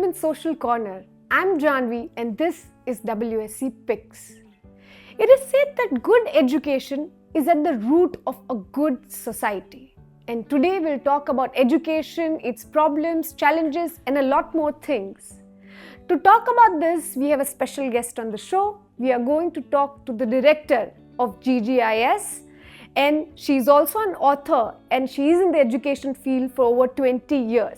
Women's Social Corner. I'm Janvi and this is WSC Picks. It is said that good education is at the root of a good society. And today we'll talk about education, its problems, challenges, and a lot more things. To talk about this, we have a special guest on the show. We are going to talk to the director of GGIS, and she's also an author and she is in the education field for over 20 years.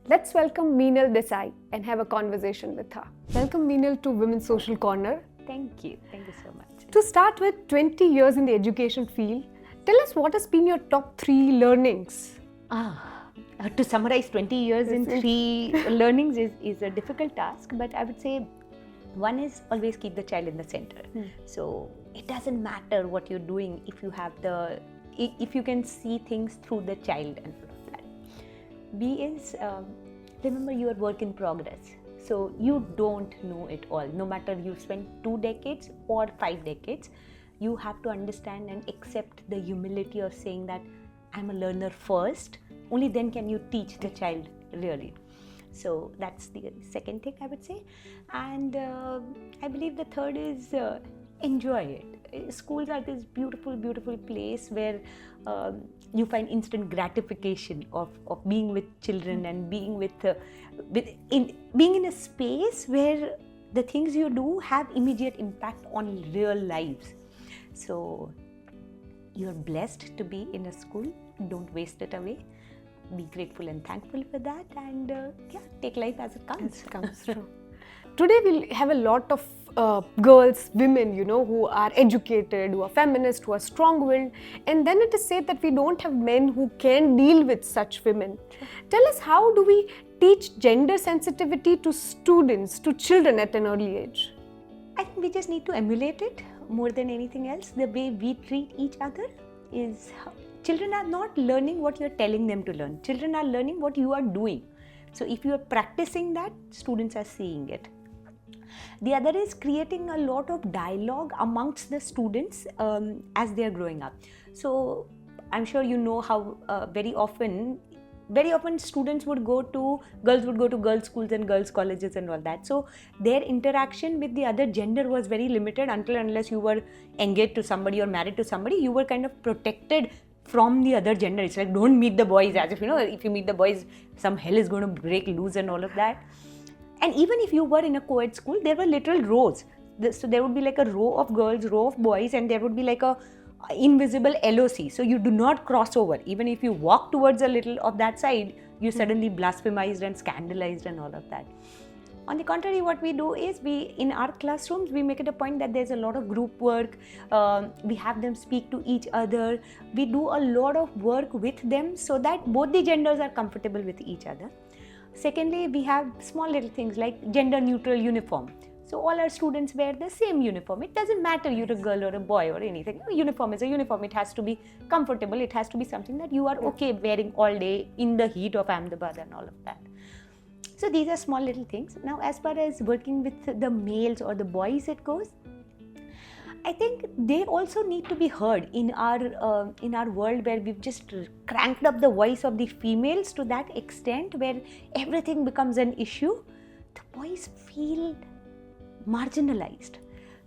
Let's welcome Minal Desai and have a conversation with her. Welcome Minal to Women's Social Corner. Thank you so much. To start with, 20 years in the education field, tell us what has been your top 3 learnings? To summarize 20 years in 3 learnings is a difficult task, but I would say one is always keep the child in the center. So it doesn't matter what you're doing if you can see things through the child and all of that. B is remember you are work in progress. So you don't know it all. No matter you spend 2 decades or 5 decades, you have to understand and accept the humility of saying that I'm a learner first. Only then can you teach the child really. So that's the second thing I would say. And I believe the third is enjoy it. Schools are this beautiful place where you find instant gratification of being with children and being being in a space where the things you do have immediate impact on real lives. So you're blessed to be in a school. Don't waste it away. Be grateful and thankful for that, and take life as it comes. True. Today we'll have a lot of girls, women, who are educated, who are feminist, who are strong-willed, and then it is said that we don't have men who can deal with such women. Sure. Tell us, how do we teach gender sensitivity to students, to children at an early age? I think we just need to emulate it more than anything else. The way we treat each other is... Children are not learning what you're telling them to learn. Children are learning what you are doing. So if you are practicing that, students are seeing it. The other is creating a lot of dialogue amongst the students as they are growing up. So I'm sure you know how very often girls would go to girls' schools and girls' colleges and all that. So their interaction with the other gender was very limited unless you were engaged to somebody or married to somebody. You were kind of protected from the other gender. It's like, don't meet the boys, as if if you meet the boys, some hell is going to break loose and all of that. And even if you were in a co-ed school, there were literal rows. So there would be like a row of girls, row of boys, and there would be like a invisible LOC. So you do not cross over. Even if you walk towards a little of that side, you suddenly blasphemized and scandalized and all of that. On the contrary, what we do is in our classrooms, we make it a point that there's a lot of group work. We have them speak to each other. We do a lot of work with them so that both the genders are comfortable with each other. Secondly, we have small little things like gender neutral uniform. So all our students wear the same uniform. It doesn't matter you're a girl or a boy or anything. A uniform is a uniform. It has to be comfortable. It has to be something that you are okay wearing all day in the heat of Ahmedabad and all of that. So these are small little things. Now, as far as working with the males or the boys it goes, I think they also need to be heard in our world where we've just cranked up the voice of the females to that extent where everything becomes an issue. The boys feel marginalized.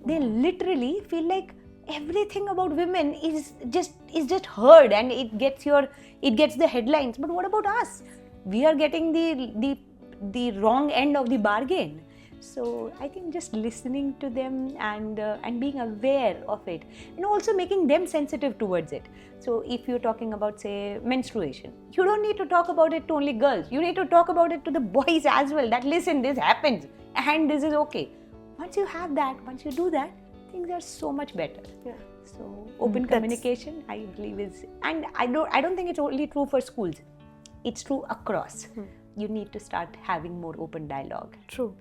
They literally feel like everything about women is just heard and it gets the headlines. But what about us? We are getting the wrong end of the bargain. So I think just listening to them and being aware of it, and also making them sensitive towards it. So if you're talking about, say, menstruation, you don't need to talk about it to only girls. You need to talk about it to the boys as well, that listen, this happens and this is okay. Once you have that, once you do that, things are so much better. Yeah. So open communication, I believe, is, and I don't think it's only true for schools. It's true across. You need to start having more open dialogue. True.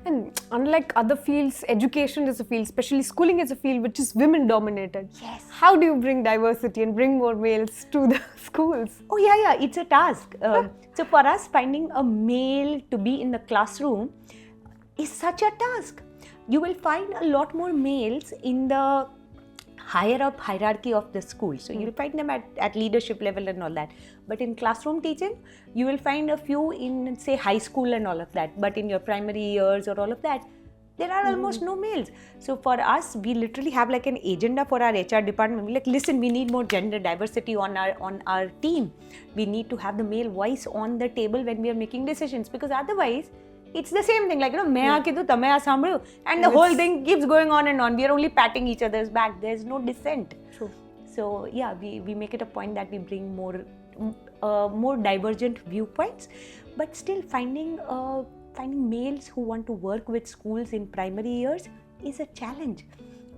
And unlike other fields, education is a field, especially schooling is a field which is women dominated. Yes. How do you bring diversity and bring more males to the schools? Oh yeah, it's a task. So for us, finding a male to be in the classroom is such a task. You will find a lot more males in the higher up hierarchy of the school. So you'll find them at leadership level and all that. But in classroom teaching, you will find a few in, say, high school and all of that. But in your primary years or all of that, there are almost no males. So for us, we literally have like an agenda for our HR department. We're like, listen, we need more gender diversity on our team. We need to have the male voice on the table when we are making decisions, because otherwise, it's the same thing, like, मैं आके तो तमें आ सांभळो, and the whole thing keeps going on and on. We are only patting each other's back. There's no dissent. True. So yeah, we make it a point that we bring more divergent viewpoints, but still finding males who want to work with schools in primary years is a challenge.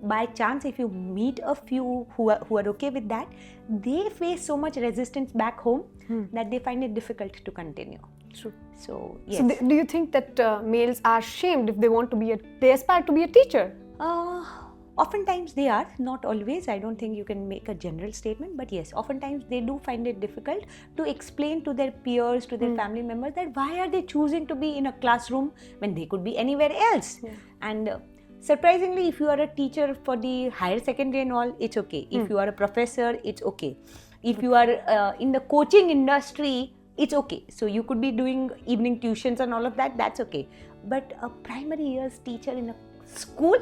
By chance, if you meet a few who are okay with that, they face so much resistance back home that they find it difficult to continue. True. So yes. So do you think that males are shamed if they want to they aspire to be a teacher? Oftentimes they are, not always. I don't think you can make a general statement, but yes, oftentimes they do find it difficult to explain to their peers, to their family members, that why are they choosing to be in a classroom when they could be anywhere else. And surprisingly, if you are a teacher for the higher secondary and all, it's okay. If you are a professor, it's okay. If you are in the coaching industry, it's okay. So you could be doing evening tuitions and all of that, that's okay. But a primary years teacher in a school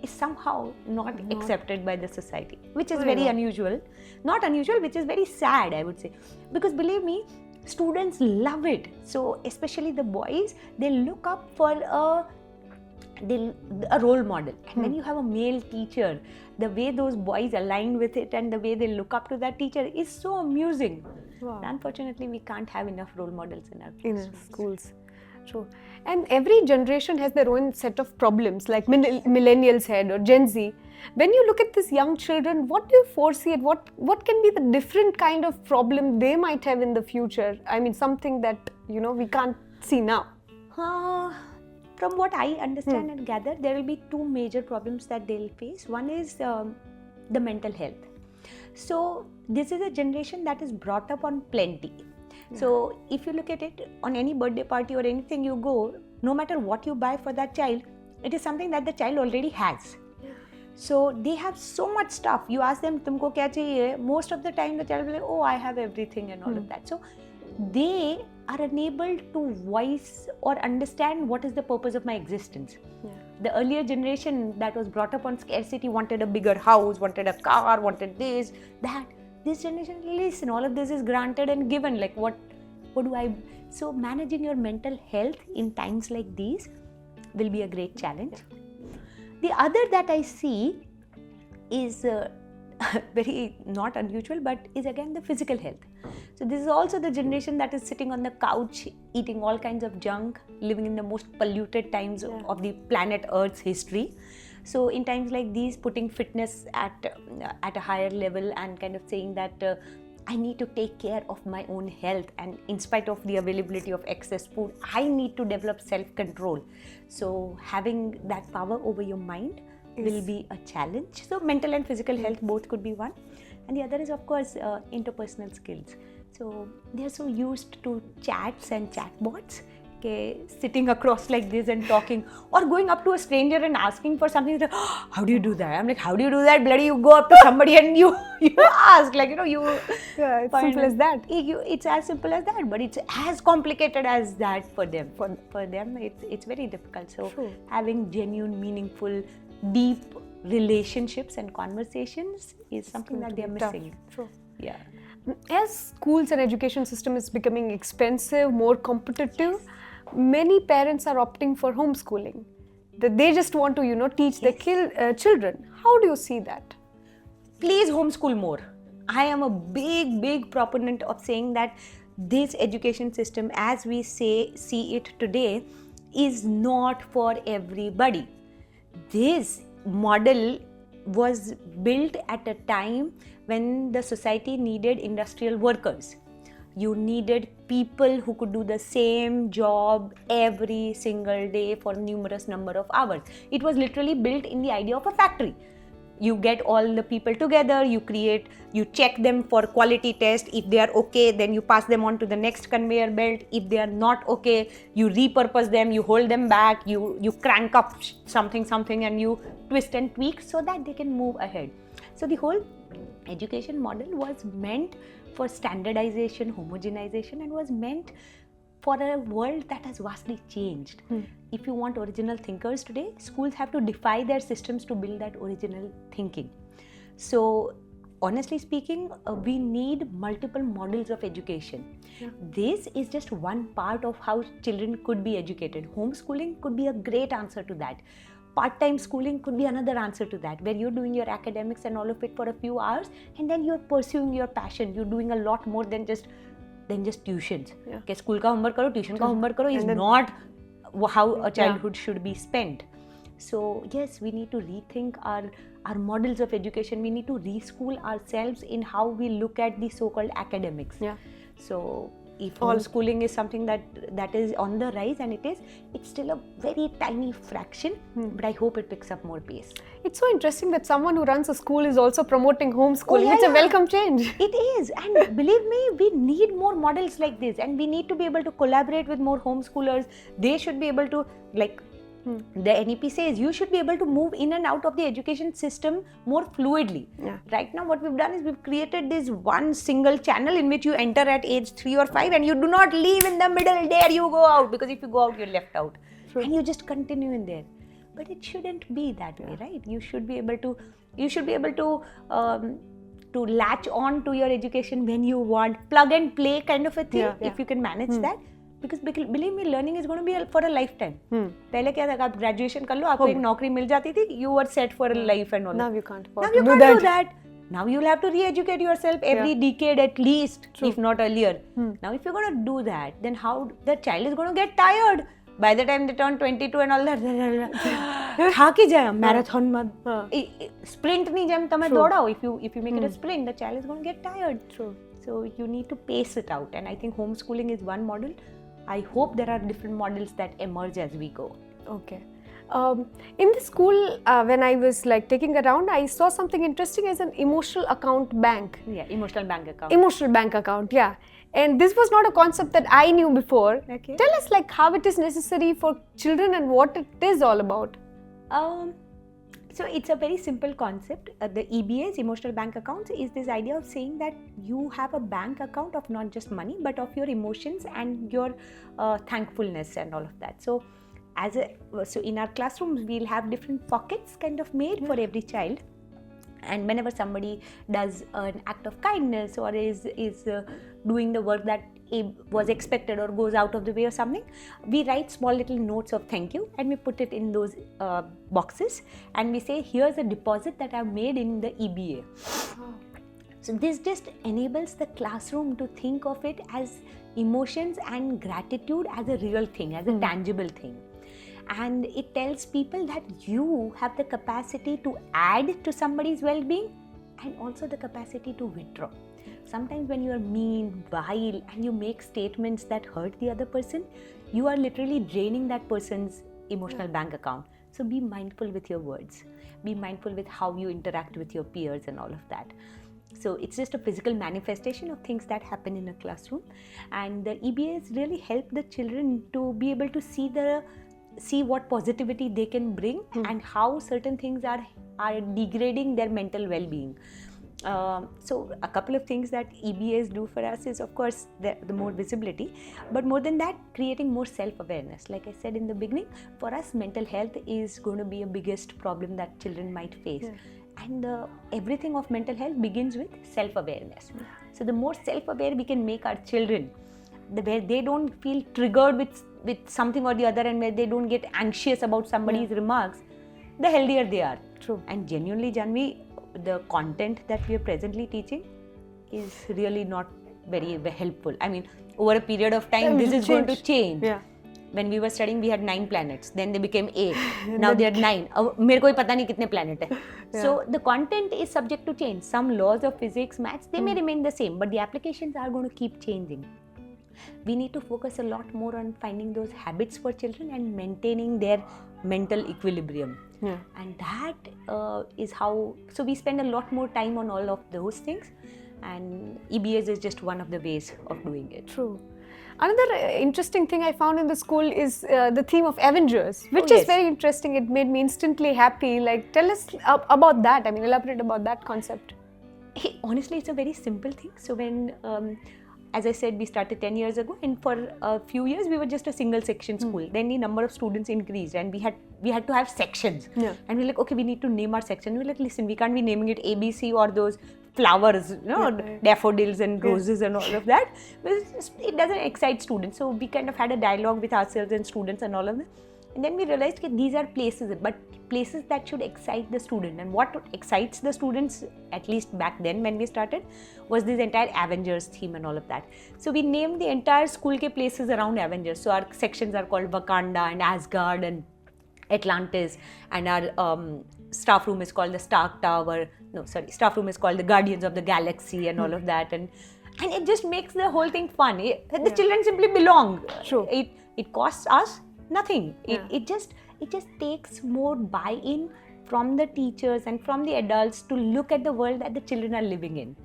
is somehow not accepted by the society, which is very unusual. Not unusual, which is very sad, I would say. Because believe me, students love it. So especially the boys, they look up for a role model. And when you have a male teacher, the way those boys align with it and the way they look up to that teacher is so amusing. Wow. Unfortunately, we can't have enough role models in our schools. True. And every generation has their own set of problems, like millennials had or Gen Z. When you look at these young children, what do you foresee and what can be the different kind of problem they might have in the future? I mean, something that, we can't see now. From what I understand and gather, there will be two major problems that they'll face. One is the mental health. So this is a generation that is brought up on plenty. So if you look at it, on any birthday party or anything you go, no matter what you buy for that child, it is something that the child already has. So they have so much stuff. You ask them, tumko kya chahiye? Most of the time the child will be like, oh, I have everything and all of that. So they are unable to voice or understand what is the purpose of my existence. The earlier generation that was brought up on scarcity wanted a bigger house, wanted a car, wanted this, that. This generation, listen, all of this is granted and given. Like what do I... So managing your mental health in times like these will be a great challenge. The other that I see is very not unusual, but is again the physical health. So this is also the generation that is sitting on the couch, eating all kinds of junk, living in the most polluted times of the planet Earth's history. So in times like these, putting fitness at a higher level and kind of saying that I need to take care of my own health, and in spite of the availability of excess food, I need to develop self-control. So having that power over your mind will be a challenge. So mental and physical health both could be one. And the other is, of course, interpersonal skills. So they are so used to chats and chatbots, sitting across like this and talking, or going up to a stranger and asking for something. Like, oh, how do you do that? I'm like, how do you do that? Bloody, you go up to somebody and you ask, like, you. Yeah, it's simple as that. It's as simple as that, but it's as complicated as that for them. For them, it's very difficult. So having genuine, meaningful, deep relationships and conversations is something that they're missing. True. Yeah. As schools and education system is becoming expensive, more competitive, many parents are opting for homeschooling. They just want to, teach their children. How do you see that? Please homeschool more. I am a big proponent of saying that this education system, as we see it today, is not for everybody. This model was built at a time when the society needed industrial workers. You needed people who could do the same job every single day for numerous number of hours. It was literally built in the idea of a factory. You get all the people together, you check them for quality test. If they are okay, then you pass them on to the next conveyor belt. If they are not okay, you repurpose them, you hold them back, you crank up something and you twist and tweak so that they can move ahead. So the whole education model was meant for standardization, homogenization, and was meant for a world that has vastly changed. If you want original thinkers today, schools have to defy their systems to build that original thinking. So honestly speaking, we need multiple models of education. This is just one part of how children could be educated. Homeschooling could be a great answer to that. Part-time schooling could be another answer to that, where you're doing your academics and all of it for a few hours, and then you're pursuing your passion. You're doing a lot more than just tuitions. Okay, school ka homework karo, tuition ka homework karo is not how a childhood should be spent. So yes, we need to rethink our models of education. We need to reschool ourselves in how we look at the so-called academics. So if homeschooling is something that is on the rise, and it's still a very tiny fraction, but I hope it picks up more pace. It's so interesting that someone who runs a school is also promoting homeschooling. It's a welcome change. It is, and believe me, we need more models like this, and we need to be able to collaborate with more homeschoolers. They should be able to, like the NEP says, you should be able to move in and out of the education system more fluidly. Right now what we've done is we've created this one single channel in which you enter at age 3 or 5 and you do not leave in the middle. There you go out, because if you go out, you're left out. And you just continue in there. But it shouldn't be that way, right? You should be able to latch on to your education when you want, plug and play kind of a thing, if you can manage that. Because believe me, learning is going to be for a lifetime. पहले क्या था, आप graduation कर लो, आपको एक नौकरी मिल जाती थी, you were set for a life and all. Now you can't do that. Now you'll have to re-educate yourself every decade at least, if not earlier. Now if you're going to do that, then how the child is going to get tired? By the time they turn 22 and all that, થાકી જાય, marathon sprint नहीं જેમ તમે દોડાઓ. If you make it a sprint, the child is going to get tired. So you need to pace it out, and I think homeschooling is one model. I hope there are different models that emerge as we go. Okay. In the school, when I was taking around, I saw something interesting as an emotional account bank. Emotional bank account. Emotional bank account, and this was not a concept that I knew before. Tell us how it is necessary for children and what it is all about. So it's a very simple concept. The EBAs, emotional bank accounts, is this idea of saying that you have a bank account of not just money, but of your emotions and your thankfulness and all of that. So in our classrooms, we'll have different pockets kind of made for every child. And whenever somebody does an act of kindness or is doing the work that was expected or goes out of the way or something, we write small little notes of thank you and we put it in those boxes, and we say, here's a deposit that I've made in the EBA. So this just enables the classroom to think of it as emotions and gratitude as a real thing, as a tangible thing. And it tells people that you have the capacity to add to somebody's well-being and also the capacity to withdraw. Sometimes when you are mean, vile, and you make statements that hurt the other person, you are literally draining that person's emotional bank account. So be mindful with your words. Be mindful with how you interact with your peers and all of that. So it's just a physical manifestation of things that happen in a classroom. And the EBAs really help the children to be able to see what positivity they can bring and how certain things are degrading their mental well-being. So a couple of things that EBAs do for us is, of course, the more visibility, but more than that, creating more self-awareness. Like I said in the beginning, for us, mental health is going to be a biggest problem that children might face. And everything of mental health begins with self-awareness. So the more self-aware we can make our children, where they don't feel triggered with something or the other, and where they don't get anxious about somebody's remarks, the healthier they are. And genuinely, Janvi, the content that we are presently teaching is really not very helpful. I mean, over a period of time, this is going to change. When we were studying, we had 9 planets. Then they became 8. Now they are 9. मेरे को ही पता नहीं कितने planet है. So the content is subject to change. Some laws of physics, maths, they may remain the same, but the applications are going to keep changing. We need to focus a lot more on finding those habits for children and maintaining their mental equilibrium. And that is how, so we spend a lot more time on all of those things, and EBS is just one of the ways of doing it. Another interesting thing I found in the school is the theme of Avengers, which is very interesting. It made me instantly happy. Like, tell us about that. I mean, elaborate about that concept. Hey, honestly, it's a very simple thing. So when, as I said, we started 10 years ago, and for a few years we were just a single section school. Then the number of students increased, and we had to have sections. And we're like, okay, we need to name our section. We're like, listen, we can't be naming it ABC or those flowers, daffodils and roses and all of that. It doesn't excite students. So we kind of had a dialogue with ourselves and students and all of that. And then we realized that these are places, but places that should excite the student. And what excites the students, at least back then when we started, was this entire Avengers theme and all of that. So we named the entire school ke places around Avengers. So our sections are called Wakanda and Asgard and Atlantis, and our staff room is called the Stark Tower. Staff room is called the Guardians of the Galaxy and all of that. And it just makes the whole thing fun. The children simply belong. True. It costs us nothing. It just takes more buy-in from the teachers and from the adults to look at the world that the children are living in.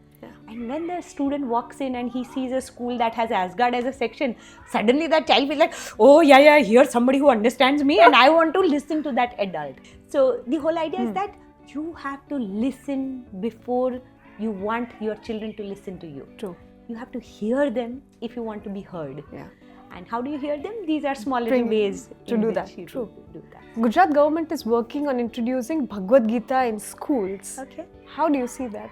And when the student walks in and he sees a school that has Asgard as a section, suddenly that child will like, oh yeah, here's somebody who understands me and I want to listen to that adult. So the whole idea is that you have to listen before you want your children to listen to you. True. You have to hear them if you want to be heard. Yeah. And how do you hear them? These are small little ways to do that. True. Do that. Gujarat government is working on introducing Bhagavad Gita in schools. Okay. How do you see that?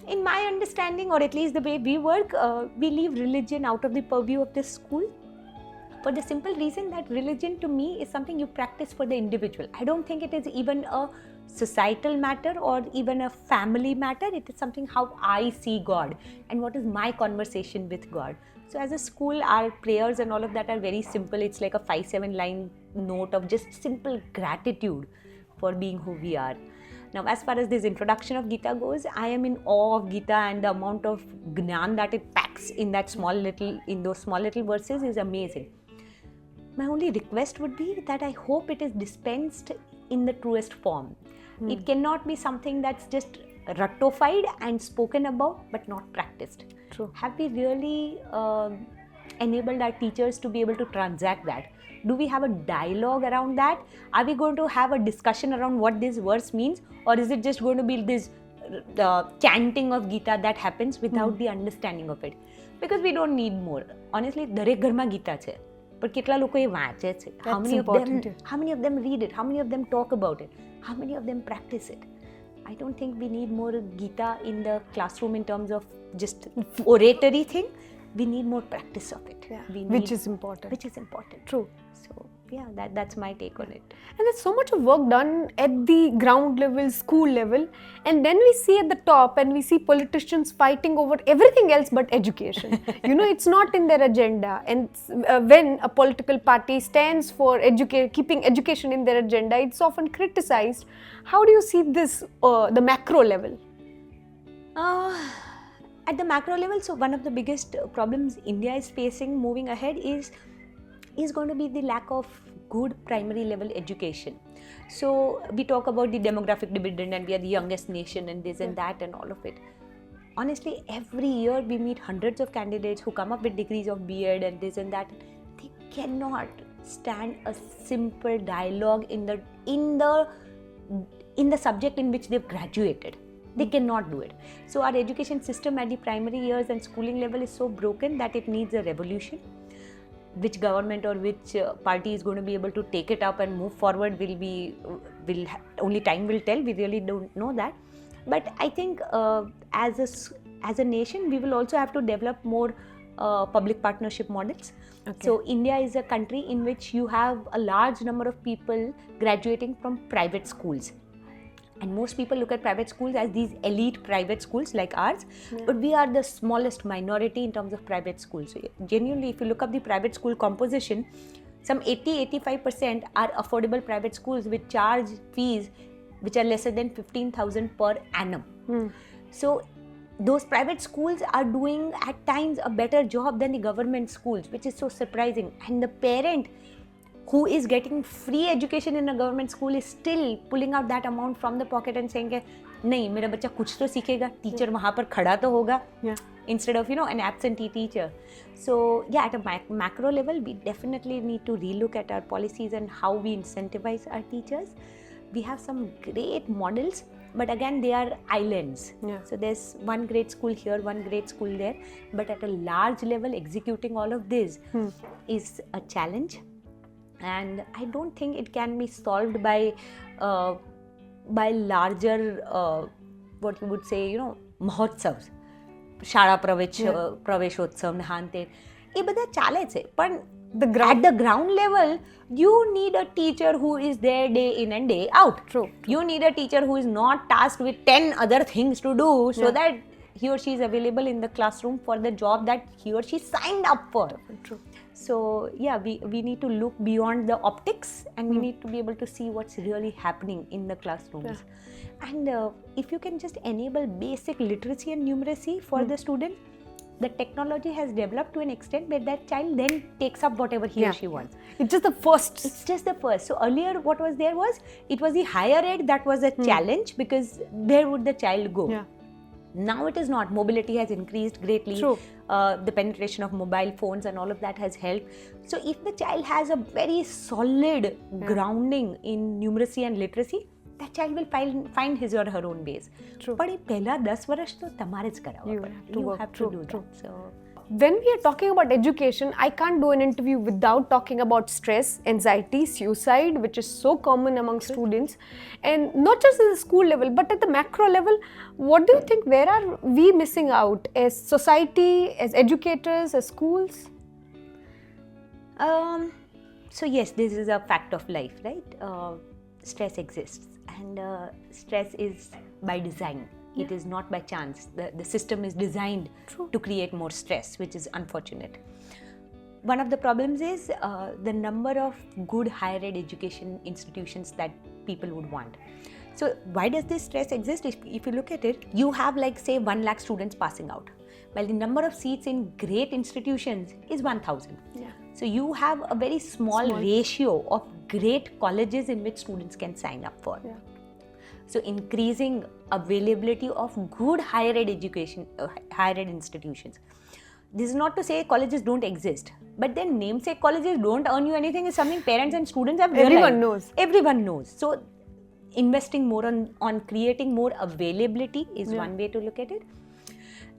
In my understanding, or at least the way we work, we leave religion out of the purview of this school, for the simple reason that religion to me is something you practice for the individual. I don't think it is even a societal matter or even a family matter. It is something how I see God and what is my conversation with God. So as a school, our prayers and all of that are very simple. It's like a 5-7 line note of just simple gratitude for being who we are. Now, as far as this introduction of Gita goes, I am in awe of Gita, and the amount of Gnan that it packs in those small little verses is amazing. My only request would be that I hope it is dispensed in the truest form. It cannot be something that's just ratified and spoken about but not practiced. True. Have we really enabled our teachers to be able to transact that? Do we have a dialogue around that? Are we going to have a discussion around what this verse means, or is it just going to be this chanting of Gita that happens without the understanding of it? Because we don't need more. Honestly, દરેક ઘરમાં ગીતા છે, પણ કેટલા લોકો એ વાંચે છે? How many of them read it? How many of them talk about it? How many of them practice it? I don't think we need more Gita in the classroom in terms of just oratory thing. We need more practice of it. Which is important. True. So yeah, that's my take on it. And there's so much of work done at the ground level, school level, and then we see at the top and we see politicians fighting over everything else but education. It's not in their agenda. And when a political party stands for keeping education in their agenda, it's often criticized. How do you see this, the macro level? At the macro level, so one of the biggest problems India is facing moving ahead is going to be the lack of good primary level education. So we talk about the demographic dividend and we are the youngest nation and this and that and all of it. Honestly, every year we meet hundreds of candidates who come up with degrees of B.Ed and this and that. They cannot stand a simple dialogue in the subject in which they've graduated. They cannot do it. So our education system at the primary years and schooling level is so broken that it needs a revolution. Which government or which party is going to be able to take it up and move forward only time will tell. We really don't know that. But I think as a nation, we will also have to develop more public partnership models. Okay. So India is a country in which you have a large number of people graduating from private schools. And most people look at private schools as these elite private schools like ours, but we are the smallest minority in terms of private schools. So genuinely, if you look up the private school composition, some 80-85% are affordable private schools which charge fees which are lesser than 15,000 per annum. So those private schools are doing at times a better job than the government schools, which is so surprising. And the parent who is getting free education in a government school is still pulling out that amount from the pocket and saying, नहीं मेरा बच्चा कुछ तो सीखेगा, teacher वहाँ पर खड़ा तो होगा. instead of, an absentee teacher. So yeah, at a macro level, we definitely need to relook at our policies and how we incentivize our teachers. We have some great models, but again, they are islands. Yeah. So there's one great school here, one great school there, but at a large level, executing all of this is a challenge. And I don't think it can be solved by larger, what you would say, mahotsavs. શાળા પ્રવેશોત્સવ ને હાંતે એ બધા ચાલે છે, પણ at the ground level you need a teacher who is there day in and day out. True. You need a teacher who is not tasked with 10 other things to do so that he or she is available in the classroom for the job that he or she signed up for. True. So yeah, we need to look beyond the optics and we need to be able to see what's really happening in the classrooms. And if you can just enable basic literacy and numeracy for the student, the technology has developed to an extent where that child then takes up whatever he or she wants. It's just the first. It's just the first. So earlier what was there was, it was the higher ed that was a challenge because there would the child go. Yeah. Now it is not. Mobility has increased greatly. True. The penetration of mobile phones and all of that has helped. So if the child has a very solid grounding in numeracy and literacy, that child will find his or her own base. True. But પહેલા 10 વર્ષ તો તમારે જ કરાવવા પડે. You have to do that. So when we are talking about education, I can't do an interview without talking about stress, anxiety, suicide, which is so common among students. And not just at the school level, but at the macro level, what do you think, where are we missing out as society, as educators, as schools? So yes, this is a fact of life, right? Stress exists, and stress is by design. It is not by chance. The system is designed to create more stress, which is unfortunate. One of the problems is the number of good higher ed education institutions that people would want. So why does this stress exist? If you look at it, you have like say 1 lakh students passing out, while the number of seats in great institutions is 1,000. Yeah. So you have a very small ratio of great colleges in which students can sign up for. Yeah. So increasing availability of good higher ed education, higher ed institutions. This is not to say colleges don't exist, but then namesake colleges don't earn you anything is something parents and students have realized. Everyone knows. Everyone knows. So investing more on creating more availability is one way to look at it.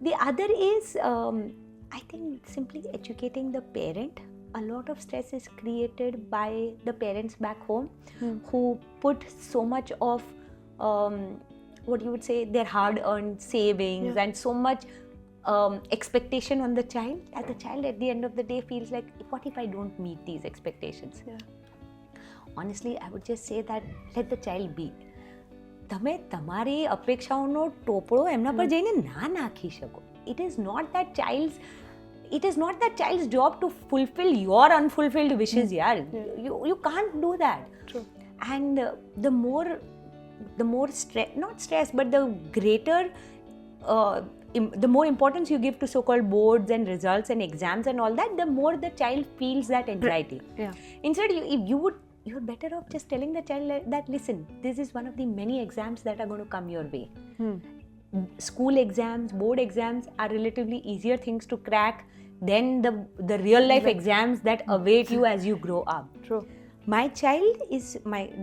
The other is, I think, simply educating the parent. A lot of stress is created by the parents back home who put so much of what you would say their hard-earned savings and so much expectation on the child. And the child at the end of the day feels like, what if I don't meet these expectations? Yeah. Honestly, I would just say that let the child be. તમે તમારી અપેક્ષાઓનો ટોપળો એમના પર જઈને ના નાખી શકો. It is not that child's job to fulfill your unfulfilled wishes. You can't do that. True. And the more stress, not stress, but the greater the more importance you give to so-called boards and results and exams and all that, the more the child feels that anxiety. Yeah. Instead, you're better off just telling the child that, listen, this is one of the many exams that are going to come your way. School exams, board exams are relatively easier things to crack than the real life exams that await you as you grow up. True. My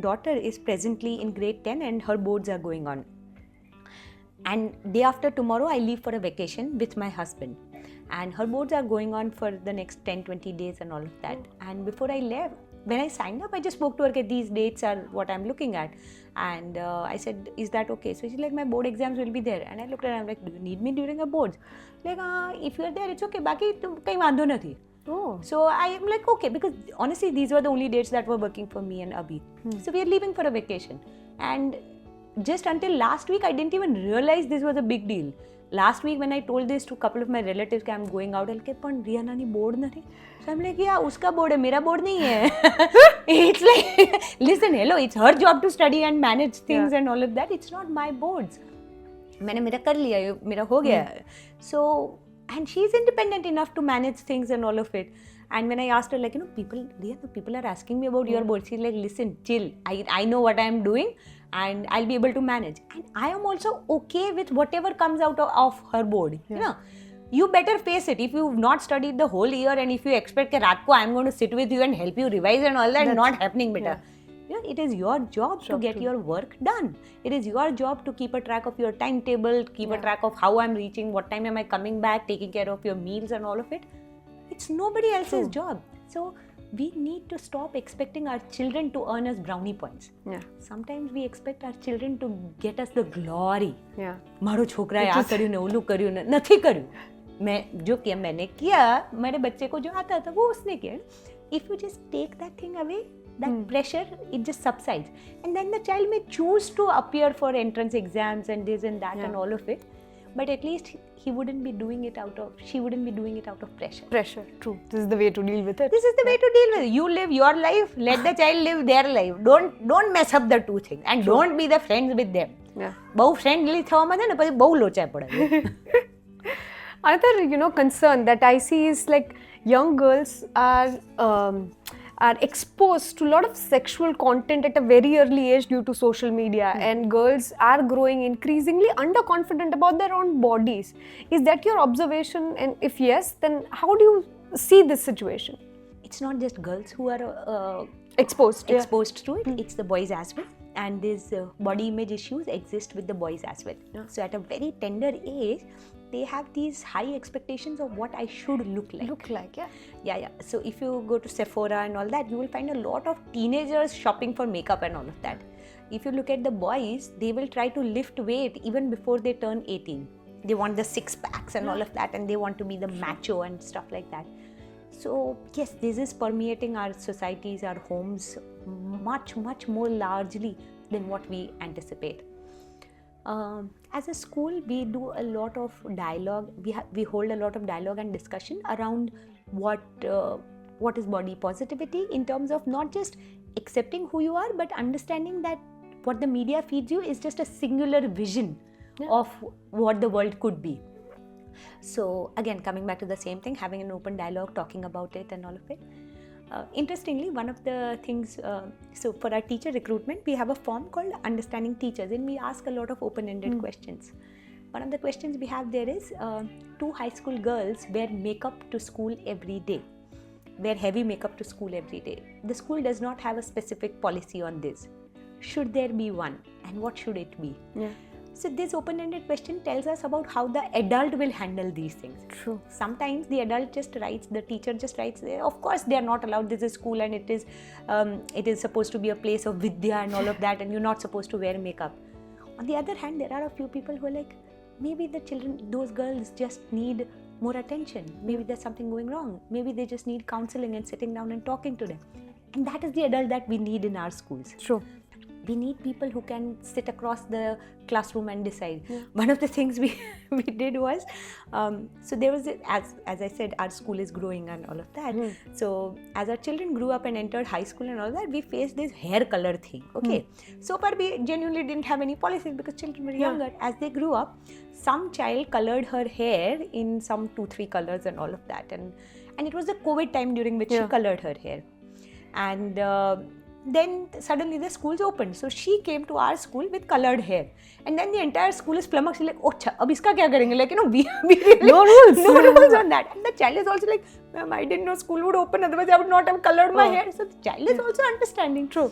daughter is presently in grade 10 and her boards are going on. And day after tomorrow, I leave for a vacation with my husband. And her boards are going on for the next 10-20 days and all of that. And before I left, when I signed up, I just spoke to her that these dates are what I'm looking at. And I said, is that okay? So she's like, my board exams will be there. And I looked at her, I'm like, do you need me during a boards? Like, if you're there, it's okay. Baki, kahin wandho nathi. Oh. So I am like, okay, because honestly, these were the only dates that were working for me and Abhi. So we are leaving for a vacation. And just until last week, I didn't even realize this was a big deal. Last week when I told this to a couple of my relatives that I'm going out, I'll say, "But Riya Nani board nahi." So I'm like, yeah, uska board hai, mera board nahi hai. It's like, listen, hello, it's her job to study and manage things and all of that. It's not my boards. मैंने मेरा कर लिया, मेरा हो गया. So, and she's independent enough to manage things and all of it. And when I asked her, like, people are asking me about your board. She's like, listen, chill. I know what I'm doing and I'll be able to manage. And I am also okay with whatever comes out of her board. You know, you better face it. If you've not studied the whole year and if you expect that Raat ko I'm going to sit with you and help you revise and all that, not happening, beta. Yeah, it is your job to get your work done. It is your job to keep a track of your timetable, keep a track of how I'm reaching, what time am I coming back, taking care of your meals and all of it. It's nobody else's job. So we need to stop expecting our children to earn us brownie points. Sometimes we expect our children to get us the glory. मारो छोकरा है आ करियो ने ओलू करियो ने नहीं करियो मैं जो किया मैंने किया मेरे बच्चे को जो आता था वो उसने किया. If you just take that thing away, that pressure, it just subsides, and then the child may choose to appear for entrance exams and this and that and all of it, but at least she wouldn't be doing it out of pressure. True. This is the way to deal with it. This is the way to deal with it. You live your life, let the child live their life. Don't mess up the two things, and don't be the friends with them. બહુ friendly થવામાં છે ને પછી બહુ લોચા પડે. Another, concern that I see is like young girls are exposed to a lot of sexual content at a very early age due to social media, and girls are growing increasingly underconfident about their own bodies. Is that your observation? And if yes, then how do you see this situation? It's not just girls who are exposed to it, it's the boys as well. And these body image issues exist with the boys as well. So at a very tender age, they have these high expectations of what I should look like. Yeah. So if you go to Sephora and all that, you will find a lot of teenagers shopping for makeup and all of that. If you look at the boys, they will try to lift weight even before they turn 18. They want the six packs and all of that, and they want to be the macho and stuff like that. So yes, this is permeating our societies, our homes much more largely than what we anticipate. As a school, we do a lot of dialogue. We hold a lot of dialogue and discussion around what is body positivity, in terms of not just accepting who you are, but understanding that what the media feeds you is just a singular vision of what the world could be. So again, coming back to the same thing, having an open dialogue, talking about it and all of it. Interestingly, one of the things, so for our teacher recruitment, we have a form called Understanding Teachers, and we ask a lot of open-ended questions. One of the questions we have there is, 2 high school girls wear makeup to school every day, wear heavy makeup to school every day. The school does not have a specific policy on this. Should there be one, and what should it be? So this open-ended question tells us about how the adult will handle these things. True. Sometimes the adult just writes, the teacher just writes, of course they are not allowed, this is school and it is supposed to be a place of vidya and all of that, and you're not supposed to wear makeup. On the other hand, there are a few people who are like, maybe the children, those girls just need more attention. Maybe there's something going wrong. Maybe they just need counseling and sitting down and talking to them. And that is the adult that we need in our schools. True. We need people who can sit across the classroom and decide. One of the things we did was, so there was, as I said, our school is growing and all of that. So as our children grew up and entered high school and all that, we faced this hair color thing. Okay. So far we genuinely didn't have any policies because children were younger. As they grew up, some child colored her hair in some 2-3 colors and all of that. And it was the COVID time during which she colored her hair. And then suddenly the schools opened. So she came to our school with colored hair. And then the entire school is flummoxed. Like, oh, ab iska kya karenge? Like, we really, no rules on that. And the child is also like, ma'am, I didn't know school would open. Otherwise, I would not have colored my hair. So the child is also understanding. True.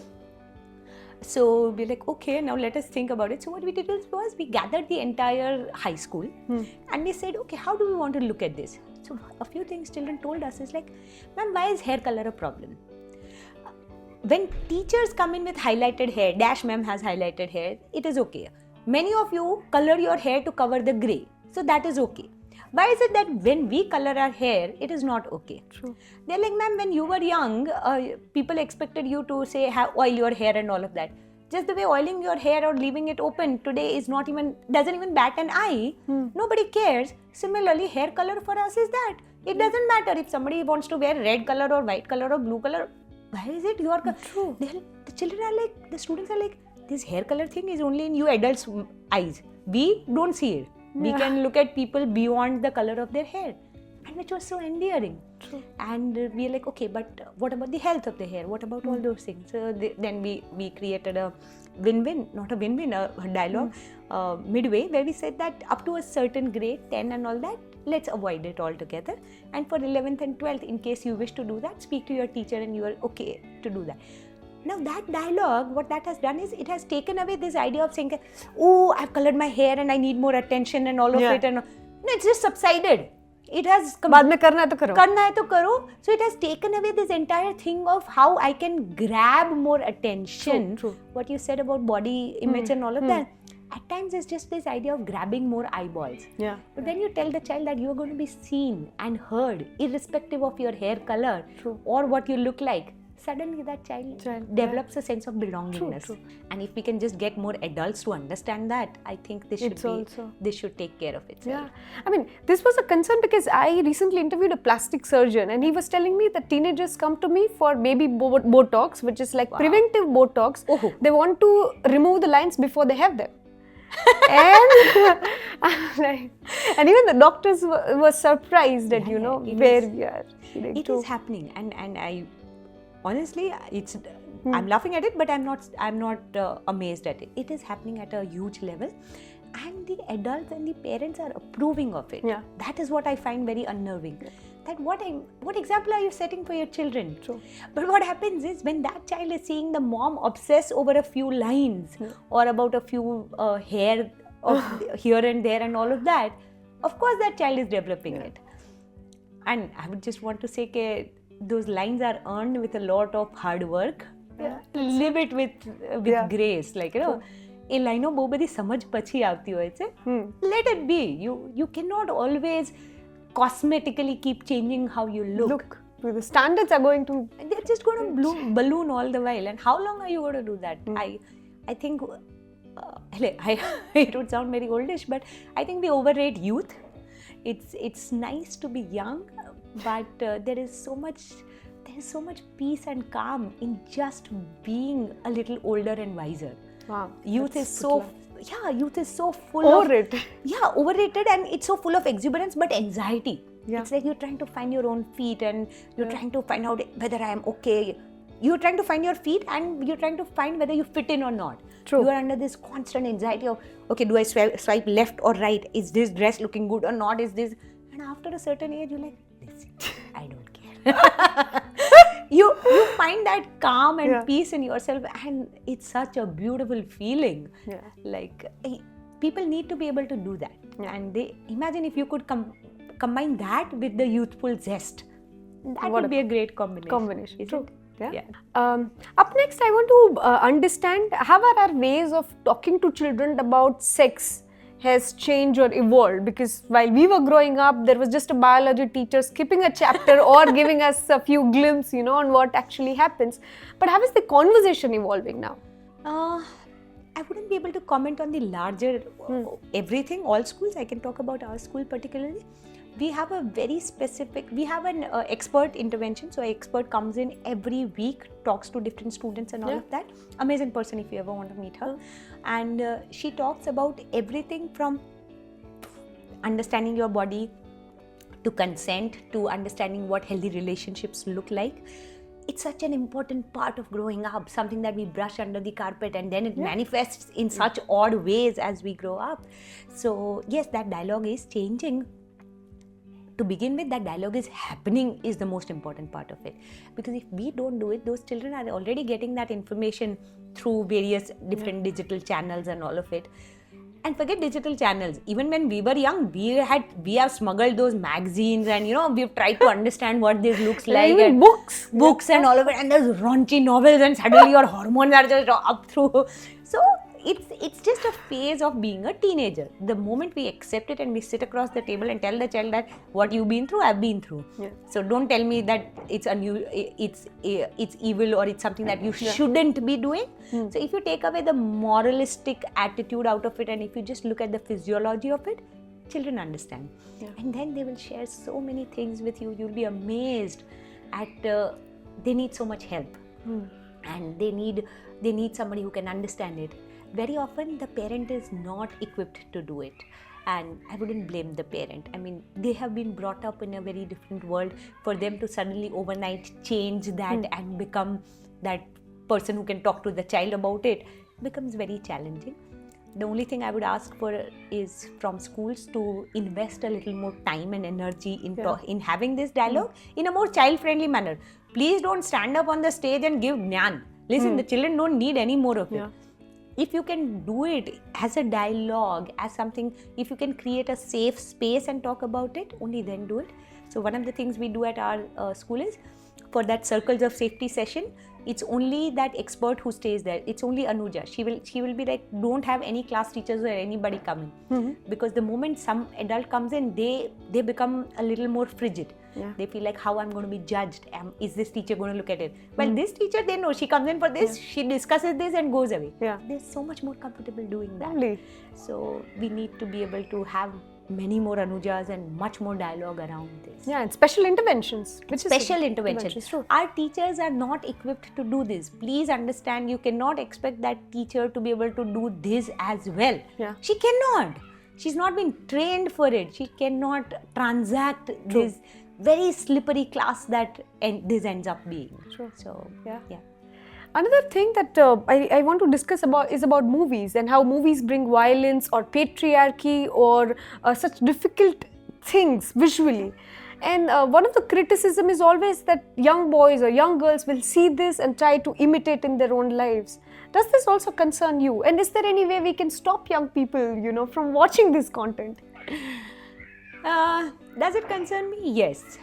So we're like, okay, now let us think about it. So what we did was we gathered the entire high school and we said, okay, how do we want to look at this? So a few things children told us is like, ma'am, why is hair color a problem? When teachers come in with highlighted hair, dash ma'am has highlighted hair, it is okay. Many of you color your hair to cover the grey, so that is okay. Why is it that when we color our hair, it is not okay? True. They're like, ma'am, when you were young, people expected you to say, oil your hair and all of that. Just the way oiling your hair or leaving it open today is not even, doesn't even bat an eye. Nobody cares. Similarly, hair color for us is that. It doesn't matter if somebody wants to wear red color or white color or blue color. Why is it your color? True. The children are like, the students are like, this hair color thing is only in you adults' eyes. We don't see it. We can look at people beyond the color of their hair. And which was so endearing. True. And we are like, okay, but what about the health of the hair? What about all those things? So then we created a win-win, not a win-win, a dialogue midway where we said that up to a certain grade, 10 and all that, let's avoid it altogether. And for 11th and 12th, in case you wish to do that, speak to your teacher and you are okay to do that. Now that dialogue, what that has done is it has taken away this idea of saying, oh, I've colored my hair and I need more attention and all of it. And no, it's just subsided. It has बाद में करना है तो करो. करना है तो करो. So it has taken away this entire thing of how I can grab more attention. True. What you said about body image and all of that. At times it's just this idea of grabbing more eyeballs. Yeah. But when you tell the child that you are going to be seen and heard irrespective of your hair color or what you look like, suddenly that child develops a sense of belongingness. True. And if we can just get more adults to understand that, I think this should take care of itself. Yeah, I mean, this was a concern because I recently interviewed a plastic surgeon and he was telling me that teenagers come to me for baby Botox, which is like preventive Botox. Oh. They want to remove the lines before they have them. and even the doctors were surprised that, where we are. It is happening, and I honestly, it's I'm laughing at it, but I'm not amazed at it. It is happening at a huge level, and the adults and the parents are approving of it. Yeah. That is what I find very unnerving. That what example are you setting for your children? True. But what happens is when that child is seeing the mom obsess over a few lines or about a few hair of here and there and all of that, of course that child is developing it. And I would just want to say those lines are earned with a lot of hard work. Live it with grace, like એ લાઈનો બહુ બધી સમજ પછી આવતી હોય છે. Let it be. You cannot always cosmetically keep changing how you look. The standards are going to... They're just going to balloon all the while. And how long are you going to do that? I think, it would sound very oldish, but I think we overrate youth. It's nice to be young, but there is so much peace and calm in just being a little older and wiser. Wow. Youth is so full overrated. Overrated, and it's so full of exuberance but anxiety. Yeah. It's like you're trying to find your own feet and you're trying to find out whether I am okay. You're trying to find your feet and you're trying to find whether you fit in or not. True. You are under this constant anxiety of, okay, do I swipe left or right? Is this dress looking good or not? Is this... And after a certain age, you're like, listen, I don't care. You find that calm and peace in yourself, and it's such a beautiful feeling. Yeah. Like, people need to be able to do that. Yeah. And imagine if you could combine that with the youthful zest. That would be a great combination. True. Yeah. Up next, I want to understand how are our ways of talking to children about sex has changed or evolved, because while we were growing up, there was just a biology teacher skipping a chapter or giving us a few glimpses, on what actually happens. But how is the conversation evolving now? I wouldn't be able to comment on the larger everything, all schools. I can talk about our school particularly. We have a very specific, we have an expert intervention. So an expert comes in every week, talks to different students and all of that. Amazing person if you ever want to meet her. And she talks about everything from understanding your body to consent to understanding what healthy relationships look like. It's such an important part of growing up, something that we brush under the carpet and then it manifests in such odd ways as we grow up. So yes, that dialogue is changing. To begin with, that dialogue is happening is the most important part of it. Because if we don't do it, those children are already getting that information through various different digital channels and all of it. And forget digital channels. Even when we were young, we have smuggled those magazines and we've tried to understand what this looks like. Even books and all of it. And there's raunchy novels and suddenly your hormones are just up through. So it's just a phase of being a teenager. The moment we accept it and we sit across the table and tell the child that what you've been through, I've been through. Yeah. So don't tell me that it's evil or it's something that you shouldn't be doing. So if you take away the moralistic attitude out of it and if you just look at the physiology of it, children understand. Yeah. And then they will share so many things with you. You'll be amazed at they need so much help. And they need somebody who can understand it. Very often the parent is not equipped to do it, and I wouldn't blame the parent. I mean, they have been brought up in a very different world. For them to suddenly overnight change that and become that person who can talk to the child about it, becomes very challenging. The only thing I would ask for is from schools to invest a little more time and energy in having this dialogue in a more child-friendly manner. Please don't stand up on the stage and give jnana. Listen, the children don't need any more of it. If you can do it as a dialogue, as something, if you can create a safe space and talk about it, only then do it. So one of the things we do at our school is, for that circles of safety session, it's only that expert who stays there. It's only Anuja. She will be like, don't have any class teachers or anybody coming. Because the moment some adult comes in, they become a little more frigid. They feel like, how I'm going to be judged? Is this teacher going to look at it? Well, this teacher, they know she comes in for this, she discusses this and goes away. They're so much more comfortable doing that. So we need to be able to have many more Anujas and much more dialogue around this. And special interventions. Special interventions. Our teachers are not equipped to do this. Please understand, you cannot expect that teacher to be able to do this as well. She cannot. She's not been trained for it. She cannot transact this very slippery class that this ends up being. So, Another thing that I want to discuss is about movies and how movies bring violence or patriarchy or such difficult things visually. And one of the criticism is always that young boys or young girls will see this and try to imitate in their own lives. Does this also concern you? And is there any way we can stop young people, from watching this content? Does it concern me? Yes.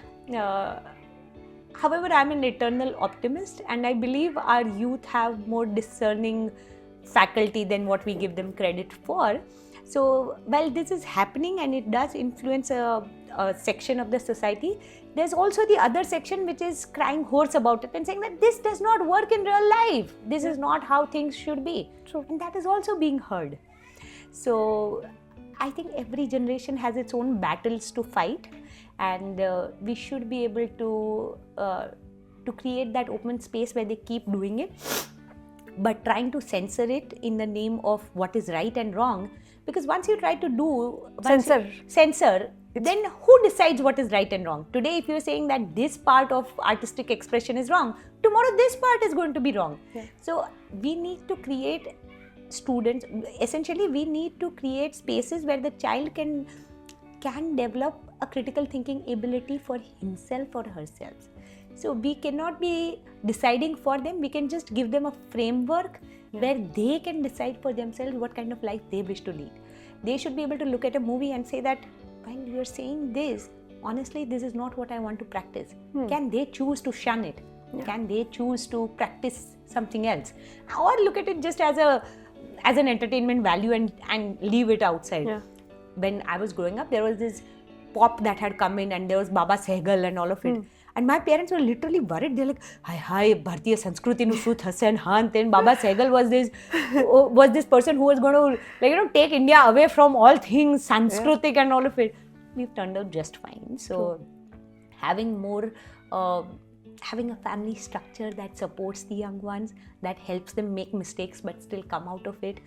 However, I'm an eternal optimist, and I believe our youth have more discerning faculty than what we give them credit for. So, while this is happening and it does influence a section of the society, there's also the other section which is crying hoarse about it and saying that this does not work in real life. This is not how things should be. And that is also being heard. So, I think every generation has its own battles to fight. And we should be able to create that open space where they keep doing it, but trying to censor it in the name of what is right and wrong. Because once you try to censor, then who decides what is right and wrong? Today, if you're saying that this part of artistic expression is wrong, tomorrow this part is going to be wrong. So we need to create essentially we need to create spaces where the child can develop a critical thinking ability for himself or herself. So we cannot be deciding for them. We can just give them a framework where they can decide for themselves what kind of life they wish to lead. They should be able to look at a movie and say that, while you're saying this, honestly, this is not what I want to practice. Can they choose to shun it? Can they choose to practice something else? Or look at it just as an entertainment value and leave it outside. When I was growing up, there was this pop that had come in and there was Baba Sehgal and all of it. And my parents were literally worried. They're like, hi, Bhartiya Sanskriti nu shu thase and han. Then Baba Sehgal was this person who was going to take India away from all things Sanskritic and all of it. We've turned out just fine. So having a family structure that supports the young ones, that helps them make mistakes but still come out of it.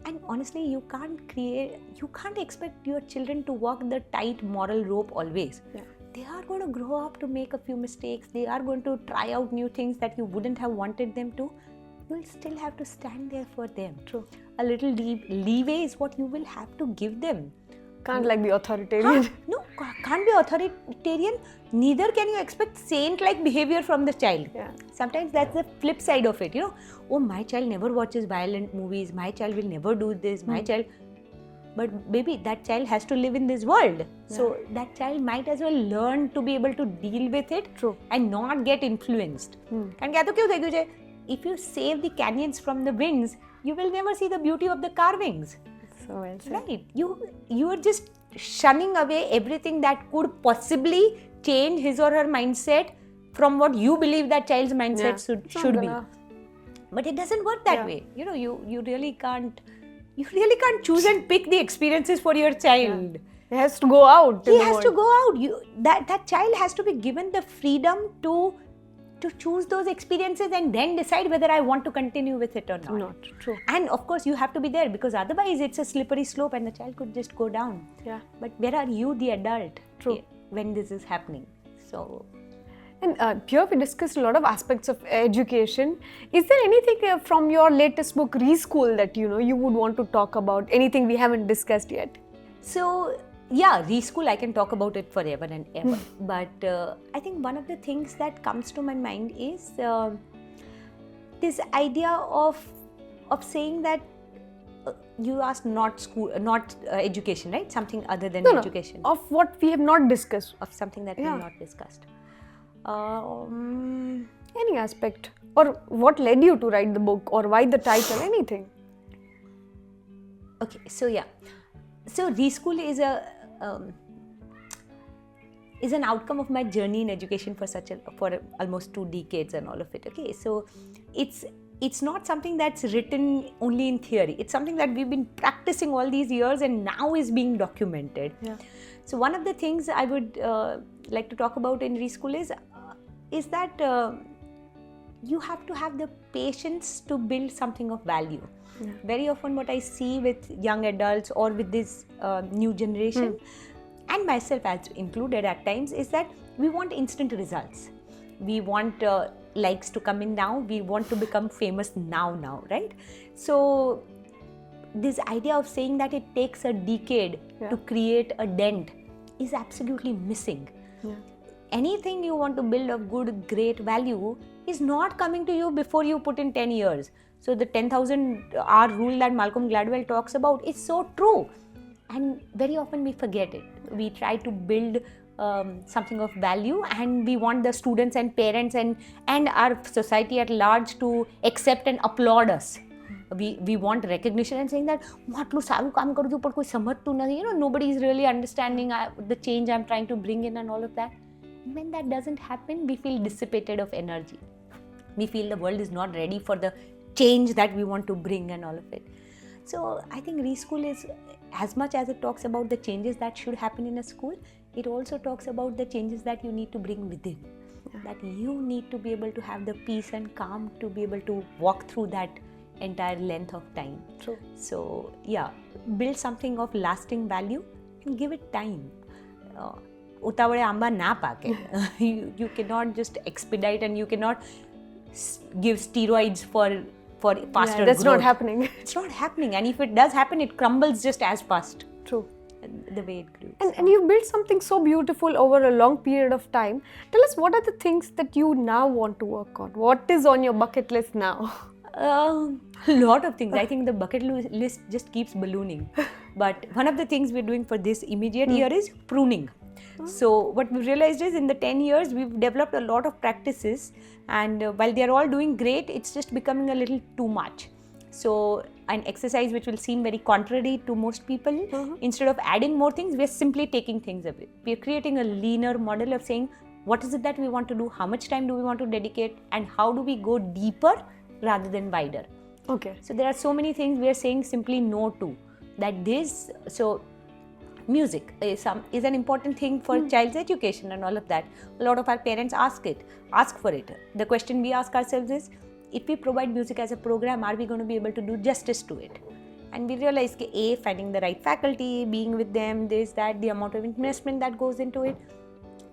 And honestly, you can't expect your children to walk the tight moral rope always. They are going to grow up to make a few mistakes. They are going to try out new things that you wouldn't have wanted them to. You'll still have to stand there for them. A little leeway is what you will have to give them. Can't be authoritarian. No, can't be authoritarian. Neither can you expect saint-like behavior from the child. Sometimes that's the flip side of it. Oh, my child never watches violent movies. My child will never do this. My child. But baby, that child has to live in this world. So that child might as well learn to be able to deal with it and not get influenced. If you save the canyons from the winds, you will never see the beauty of the carvings. So well said. Right. You are just shunning away everything that could possibly change his or her mindset from what you believe that child's mindset should be. But it doesn't work that way. You really can't choose and pick the experiences for your child. He has to go out. He has to go out. That child has to be given the freedom to choose those experiences and then decide whether I want to continue with it or not. True. And of course, you have to be there, because otherwise it's a slippery slope and the child could just go down. But where are you, the adult, when this is happening? So, And here we discussed a lot of aspects of education. Is there anything from your latest book, Reschool, that you would want to talk about? Anything we haven't discussed yet? So yeah, Reschool, I can talk about it forever and ever. But I think one of the things that comes to my mind is this idea of saying that you asked not school, not education, right? Something other than education. Of what we have not discussed. Of something that we have not discussed. Any aspect. Or what led you to write the book, or why the title, anything. Okay, so yeah. So Reschool is an outcome of my journey in education for almost 2 decades and all of it. Okay, so it's not something that's written only in theory. It's something that we've been practicing all these years and now is being documented. Yeah. So one of the things I would like to talk about in Reschool is that you have to have the patience to build something of value. Yeah. Very often what I see with young adults or with this new generation and myself as included at times is that we want instant results. We want likes to come in now. We want to become famous now, right? So this idea of saying that it takes a decade to create a dent is absolutely missing. Yeah. Anything you want to build of good, great value is not coming to you before you put in 10 years. So the 10,000 hour rule that Malcolm Gladwell talks about is so true. And very often we forget it. We try to build something of value and we want the students and parents and our society at large to accept and applaud us. We want recognition and saying that nobody is really understanding the change I'm trying to bring in and all of that. And when that doesn't happen, we feel dissipated of energy. We feel the world is not ready for the change that we want to bring and all of it. So I think Reschool is, as much as it talks about the changes that should happen in a school, it also talks about the changes that you need to bring within. Yeah. That you need to be able to have the peace and calm to be able to walk through that entire length of time. True. So yeah, build something of lasting value and give it time. Utavade amba na paake. You cannot just expedite and you cannot give steroids for faster that's growth. Not happening. It's not happening, and if it does happen, it crumbles just as fast. True. The way it grew. And you built something so beautiful over a long period of time. Tell us, what are the things that you now want to work on? What is on your bucket list now? A lot of things. I think the bucket list just keeps ballooning. But one of the things we're doing for this immediate year is pruning. So what we've realized is in the 10 years, we've developed a lot of practices, and while they're all doing great, it's just becoming a little too much. So an exercise which will seem very contrary to most people, instead of adding more things, we're simply taking things away. We're creating a leaner model of saying, what is it that we want to do? How much time do we want to dedicate? And how do we go deeper rather than wider? Okay. So there are so many things we are saying simply no to. So music is an important thing for child's education and all of that. A lot of our parents ask for it. The question we ask ourselves is, if we provide music as a program, are we going to be able to do justice to it? And we realize that finding the right faculty, being with them, this, that, the amount of investment that goes into it,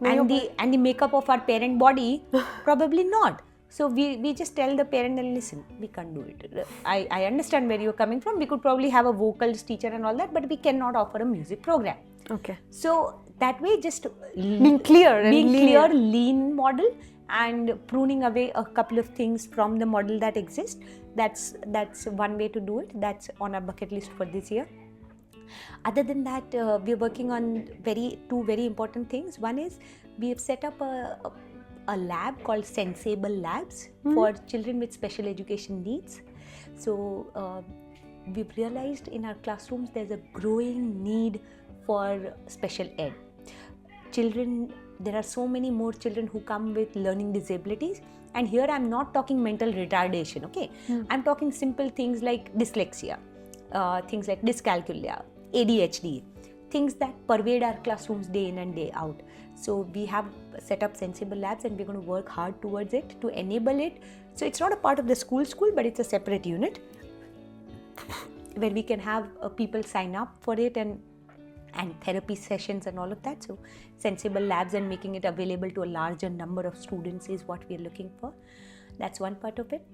and the makeup of our parent body, probably not. So we just tell the parent, listen, we can't do it. I understand where you're coming from. We could probably have a vocals teacher and all that, but we cannot offer a music program. Okay. So that way, just being clear, lean model, and pruning away a couple of things from the model that exists. That's one way to do it. That's on our bucket list for this year. Other than that, we're working on two very important things. One is we have set up a lab called Sensible Labs for children with special education needs. So we've realized in our classrooms there's a growing need for special ed. There are so many more children who come with learning disabilities, and here I'm not talking mental retardation, okay? I'm talking simple things like dyslexia, things like dyscalculia, ADHD, things that pervade our classrooms day in and day out. So we have set up Sensible Labs, and we're going to work hard towards it to enable it. So it's not a part of the school, but it's a separate unit where we can have people sign up for it and and therapy sessions and all of that. So sensible labs and making it available to a larger number of students is what we are looking for. That's one part of it.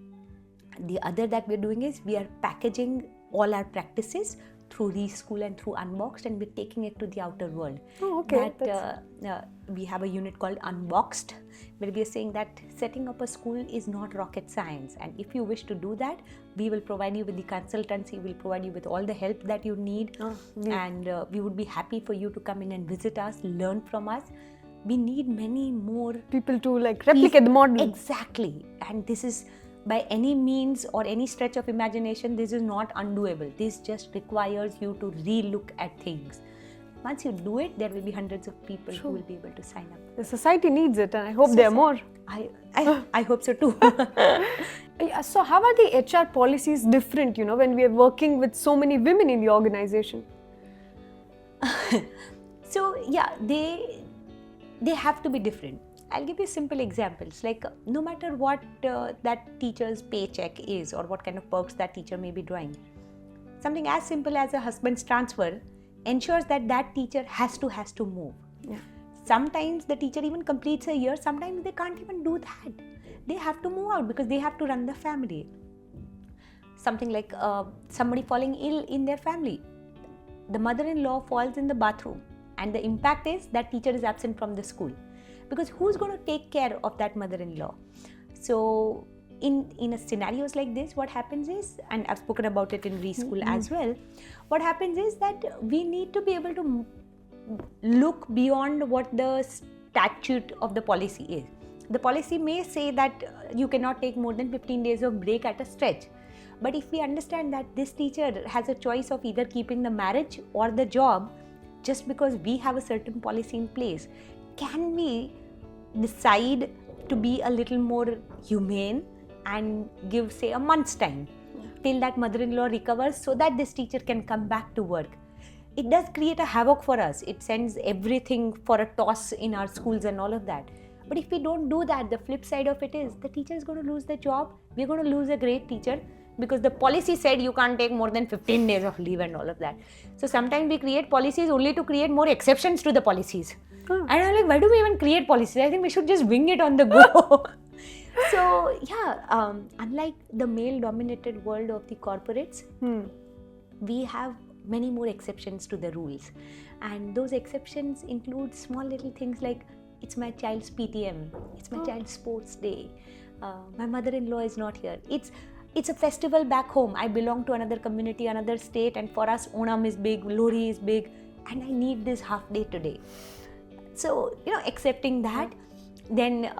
The other that we're doing is we are packaging all our practices through Reschool and through Unboxed, and we're taking it to the outer world. Oh, okay. We have a unit called Unboxed, where we are saying that setting up a school is not rocket science, and if you wish to do that, we will provide you with the consultancy, we'll provide you with all the help that you need, and we would be happy for you to come in and visit us, learn from us. We need many more people to like replicate the model. Exactly, and this is by any means or any stretch of imagination, this is not undoable. This just requires you to re-look at things. Once you do it, there will be hundreds of people who will be able to sign up. The society needs it, and I hope there are more. I hope so too. So how are the HR policies different, when we are working with so many women in the organization? So yeah, they have to be different. I'll give you simple examples, like no matter what that teacher's paycheck is or what kind of perks that teacher may be drawing, something as simple as a husband's transfer ensures that that teacher has to move. Yeah. Sometimes the teacher even completes a year, sometimes they can't even do that. They have to move out because they have to run the family. Something like somebody falling ill in their family. The mother-in-law falls in the bathroom and the impact is that teacher is absent from the school. Because who's going to take care of that mother-in-law? So in a scenarios like this, what happens is, and I've spoken about it in Reschool as well, what happens is that we need to be able to look beyond what the statute of the policy is. The policy may say that you cannot take more than 15 days of break at a stretch. But if we understand that this teacher has a choice of either keeping the marriage or the job, just because we have a certain policy in place, can we decide to be a little more humane and give, say, a month's time till that mother-in-law recovers so that this teacher can come back to work? It does create a havoc for us. It sends everything for a toss in our schools and all of that. But if we don't do that, the flip side of it is the teacher is going to lose the job. We're going to lose a great teacher because the policy said you can't take more than 15 days of leave and all of that. So sometimes we create policies only to create more exceptions to the policies. And I'm like, why do we even create policies? I think we should just wing it on the go. So yeah, unlike the male-dominated world of the corporates, we have many more exceptions to the rules. And those exceptions include small little things like, it's my child's PTM, it's my child's sports day, my mother-in-law is not here. It's a festival back home. I belong to another community, another state, and for us, Onam is big, Lori is big, and I need this half day today. So, accepting that, then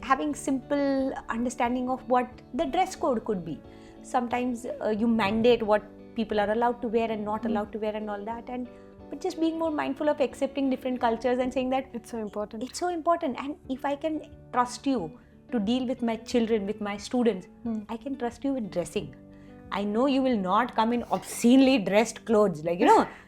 having simple understanding of what the dress code could be. Sometimes you mandate what people are allowed to wear and not allowed to wear and all that, but just being more mindful of accepting different cultures and saying that it's so important. It's so important, and if I can trust you to deal with my children, with my students, I can trust you with dressing. I know you will not come in obscenely dressed clothes,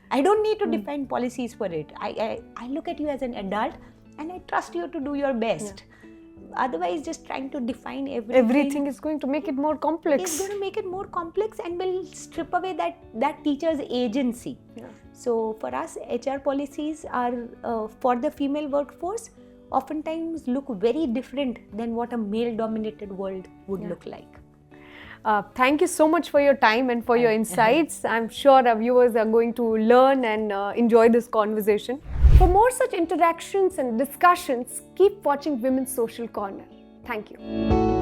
I don't need to define policies for it. I look at you as an adult and I trust you to do your best. Yeah. Otherwise, just trying to define everything is going to make it more complex. It's going to make it more complex and will strip away that teacher's agency. Yeah. So for us, HR policies are for the female workforce oftentimes look very different than what a male-dominated world would look like. Thank you so much for your time and for your insights. I'm sure our viewers are going to learn and enjoy this conversation. For more such interactions and discussions, keep watching Women's Social Corner. Thank you.